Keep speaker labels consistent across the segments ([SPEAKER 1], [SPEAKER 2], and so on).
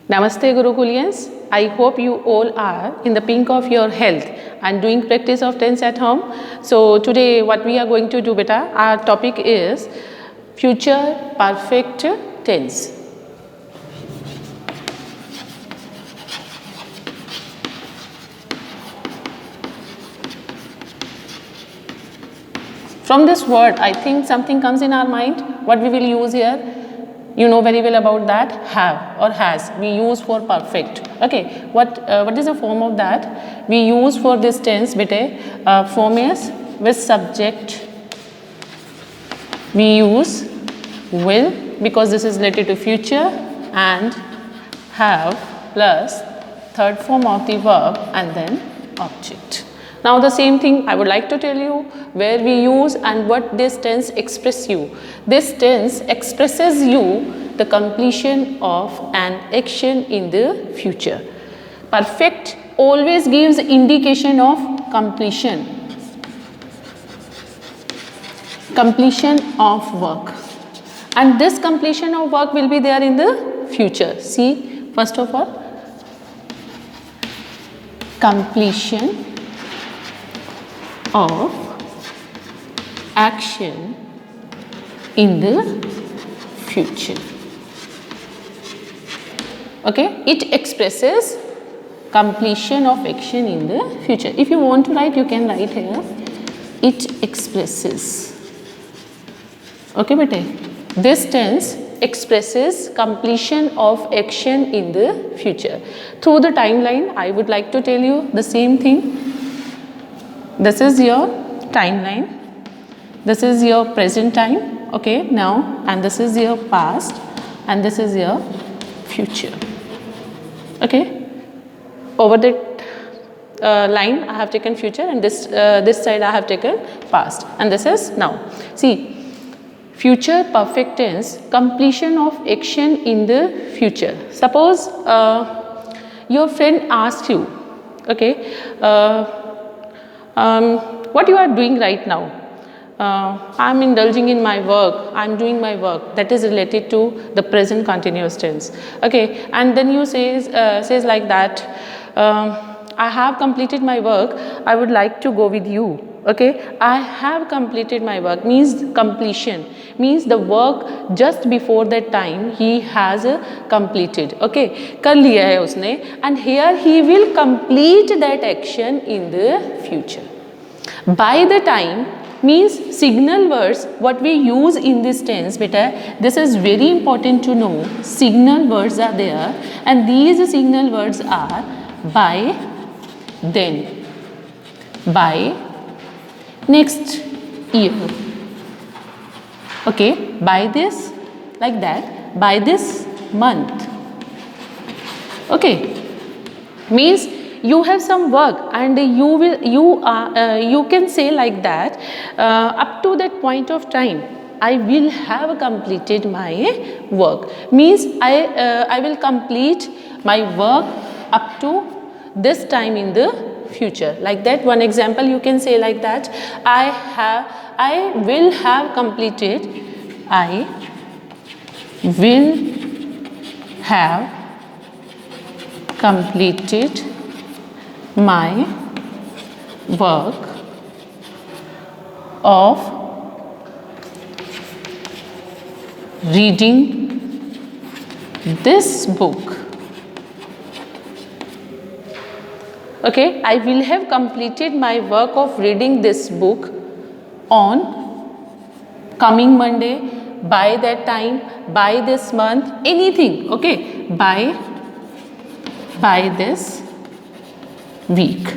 [SPEAKER 1] Namaste Gurukulians. I hope you all are in the pink of your health and doing practice of tense at home. So today what we are going to do beta, our topic is future perfect tense. From this word I think something comes in our mind. What we will use here? You know very well about that, have or has. We use for perfect. Okay, what is the form of that? We use for this tense bete, form is with subject. We use will because this is related to future, and have plus third form of the verb and then object. Now the same thing I would like to tell you where we use and what this tense express you. This tense expresses you the completion of an action in the future. Perfect always gives indication of completion. Completion of work. And this completion of work will be there in the future. See, first of all, completion of action in the future. Okay, it expresses completion of action in the future. If you want to write, you can write here. It expresses. Okay, bete. This tense expresses completion of action in the future. Through the timeline, I would like to tell you the same thing. This is your timeline. This is your present time, okay, now, and this is your past, and this is your future. Okay, over that line I have taken future, and this side I have taken past, and this is now. See, future perfect tense, completion of action in the future. Suppose your friend asks you, okay, what you are doing right now? I am indulging in my work, I am doing my work. That is related to the present continuous tense. Okay, and then you says like that, I have completed my work, I would like to go with you. Okay, I have completed my work means completion, means the work just before that time he has completed. Okay, kar liya hai usne, and here he will complete that action in the future. By the time means signal words what we use in this tense beta, this is very important to know. Signal words are there, and these signal words are by, then, by, next year. Okay, by this, like that, by this month. Okay, means you have some work and you can say like that, up to that point of time I will have completed my work, means I will complete my work up to this time in the future. Like that, one example you can say like that, I will have completed my work of reading this book. Okay, I will have completed my work of reading this book on coming Monday, by that time, by this month, anything. Okay, by this week.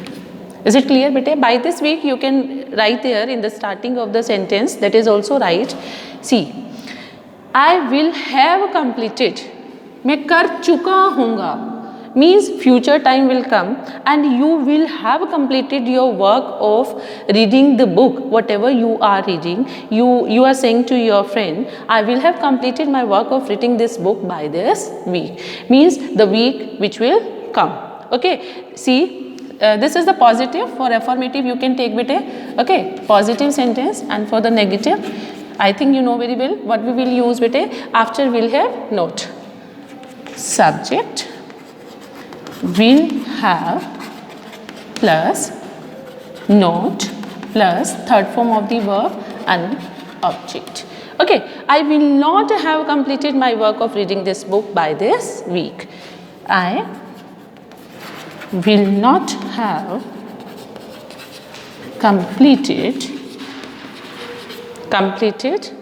[SPEAKER 1] Is it clear bete? By this week you can write there in the starting of the sentence, that is also right. See, I will have completed, मैं कर चुका हूँगा, means future time will come and you will have completed your work of reading the book, whatever you are reading. You are saying to your friend, I will have completed my work of reading this book by this week, means the week which will come. Okay, see, this is the positive. For affirmative you can take bete, okay, positive sentence, and for the negative I think you know very well what we will use bete. After we'll have note, subject, will have plus not plus third form of the verb and object. Okay, I will not have completed my work of reading this book by this week. I will not have completed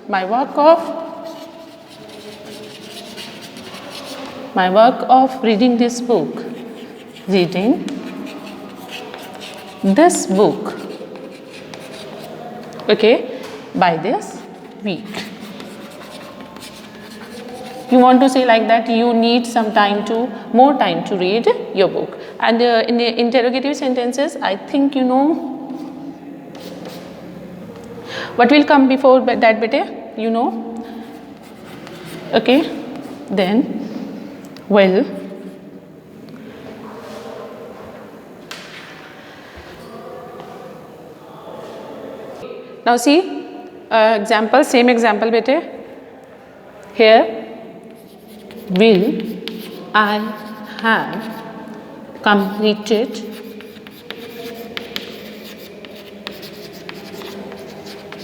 [SPEAKER 1] my work of reading this book okay, by this week. You want to say like that, you need more time to read your book. And in the interrogative sentences, I think you know what will come before that, bete, you know. Okay, then well, now see example, same example, bete. Here, will I have completed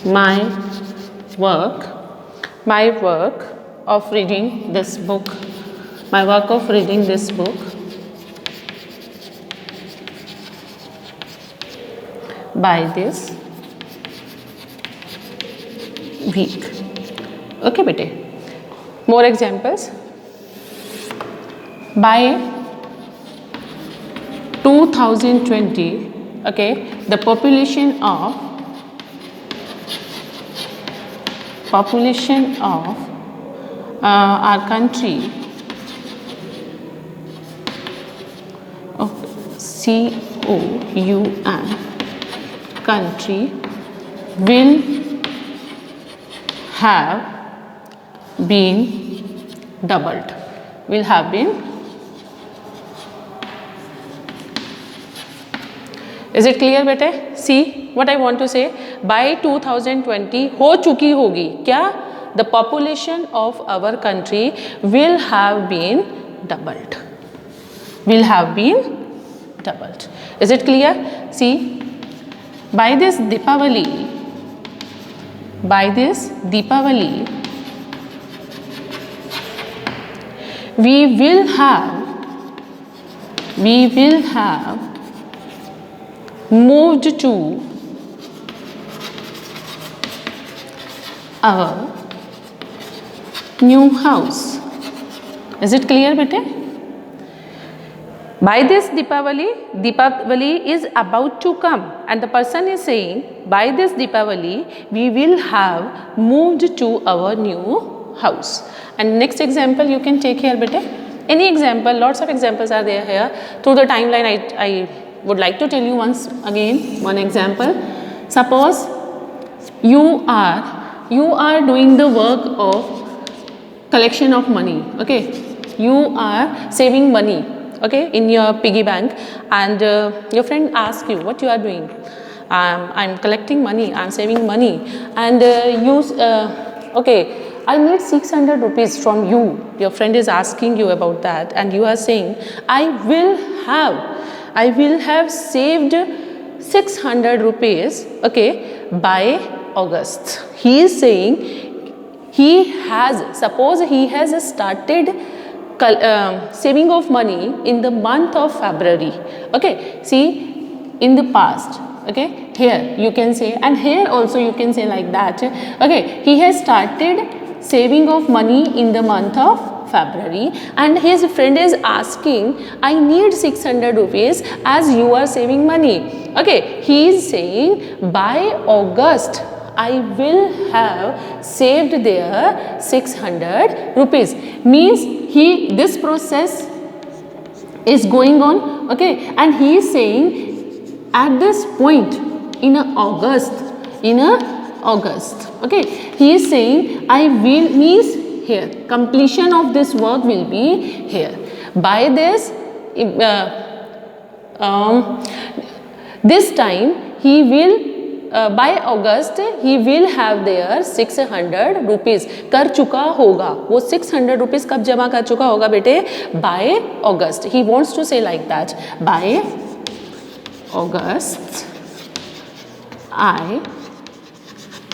[SPEAKER 1] my work of reading this book by this week. Okay, bete. More examples. By 2020, okay, the population of our country, COUN, country, will have been doubled. Is it clear, bete? See what I want to say. By 2020 हो चुकी होगी क्या? The population of our country will have been doubled. Is it clear? See, by this Deepavali, we will have moved to our new house. Is it clear, bete? By this Deepavali is about to come, and the person is saying, by this Deepavali, we will have moved to our new house. And next example you can take here, bete. Any example, lots of examples are there here. Through the timeline, I would like to tell you once again one example. Suppose you are doing the work of collection of money. Okay, you are saving money, okay, in your piggy bank, and your friend asks you what you are doing. I'm collecting money, I'm saving money, and okay, I need 600 rupees from you. Your friend is asking you about that, and you are saying, I will have saved 600 rupees, okay, by August. He is saying suppose he has started saving of money in the month of February. Okay, see, in the past. Okay, here you can say, and here also you can say like that. Okay, he has started saving of money in the month of February, and his friend is asking, I need 600 rupees as you are saving money. Okay, he is saying by August I will have saved their 600 rupees. Means this process is going on, okay, and he is saying at this point in August, okay, he is saying I will, means here completion of this work will be here. By this this time he will by August he will have there 600 rupees, कर चुका होगा, वो 600 rupees कब जमा कर चुका होगा बेटे, by August. He wants to say like that, by August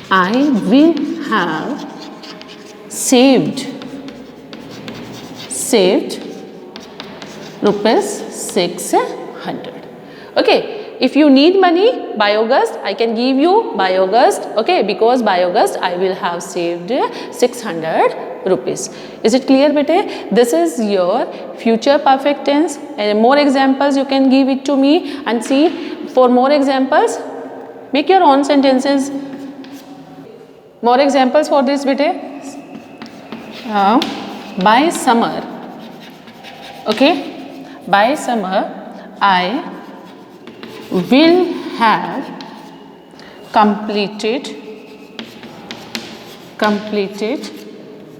[SPEAKER 1] I will have saved rupees 600. Okay, if you need money by August, I can give you by August. Okay, because by August I will have saved 600 rupees. Is it clear bete? This is your future perfect tense, and more examples you can give it to me and see. For more examples, make your own sentences. More examples for this bete. By summer, okay, by summer I will have completed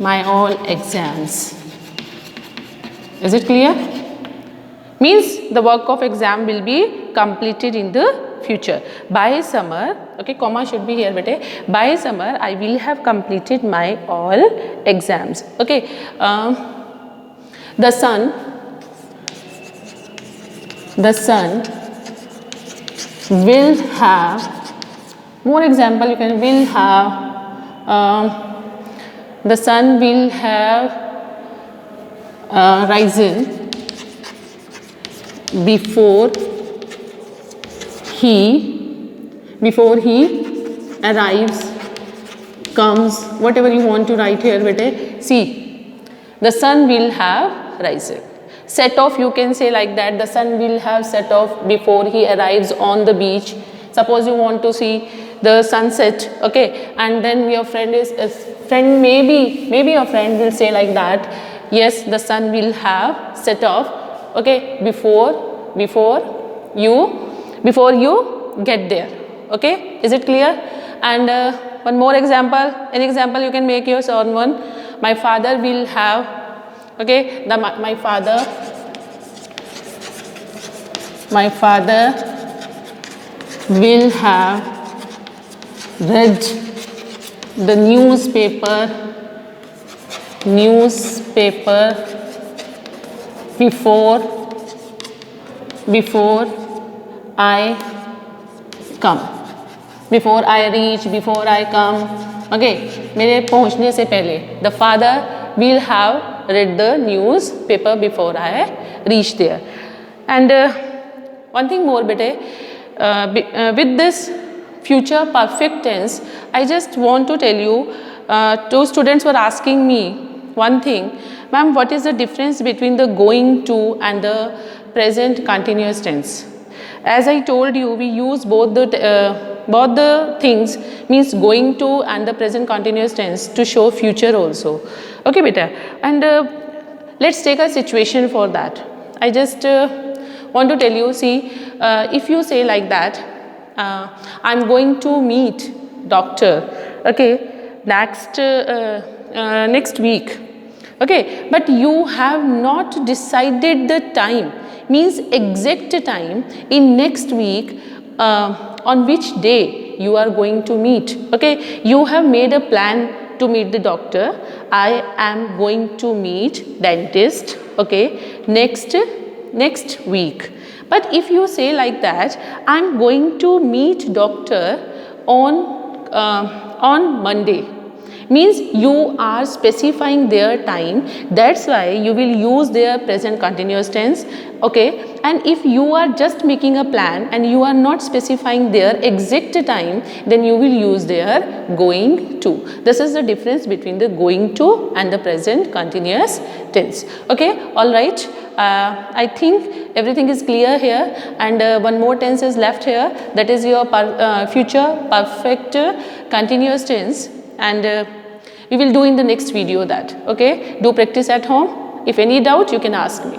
[SPEAKER 1] my all exams. Is it clear? Means the work of exam will be completed in the future. By summer, okay, comma should be here bete. By summer I will have completed my all exams. Okay, the sun will have, more example you can, will have, the sun will have risen before he arrives, comes, whatever you want to write here bete. See, the sun will have risen. Set off, you can say like that, the sun will have set off before he arrives on the beach. Suppose you want to see the sunset, okay, and then your friend maybe your friend will say like that, yes, the sun will have set off, okay, before you get there. Okay, is it clear? And one more example, an example you can make your own one. My father will have, okay, my father will have read the newspaper before I come, before I reach, before I come. Okay, मेरे पहुँचने से पहले, the father will have read the newspaper before I reach there. And one thing more bete, with this future perfect tense, I just want to tell you, two students were asking me one thing, ma'am, what is the difference between the going to and the present continuous tense? As I told you, we use both the things, means going to and the present continuous tense, to show future also. Okay beta, and let's take a situation for that. I just want to tell you, see, if you say like that, I'm going to meet doctor, okay, next week, okay, but you have not decided the time, means exact time in next week, on which day you are going to meet. Okay, you have made a plan to meet the doctor. I am going to meet dentist, okay, next week. But if you say like that, I am going to meet doctor on Monday, means you are specifying their time. That's why you will use their present continuous tense. Okay, and if you are just making a plan and you are not specifying their exact time, then you will use their going to. This is the difference between the going to and the present continuous tense. Okay, all right. I think everything is clear here, and one more tense is left here, that is your future perfect continuous tense, and we will do in the next video that. Okay, do practice at home. If any doubt, you can ask me.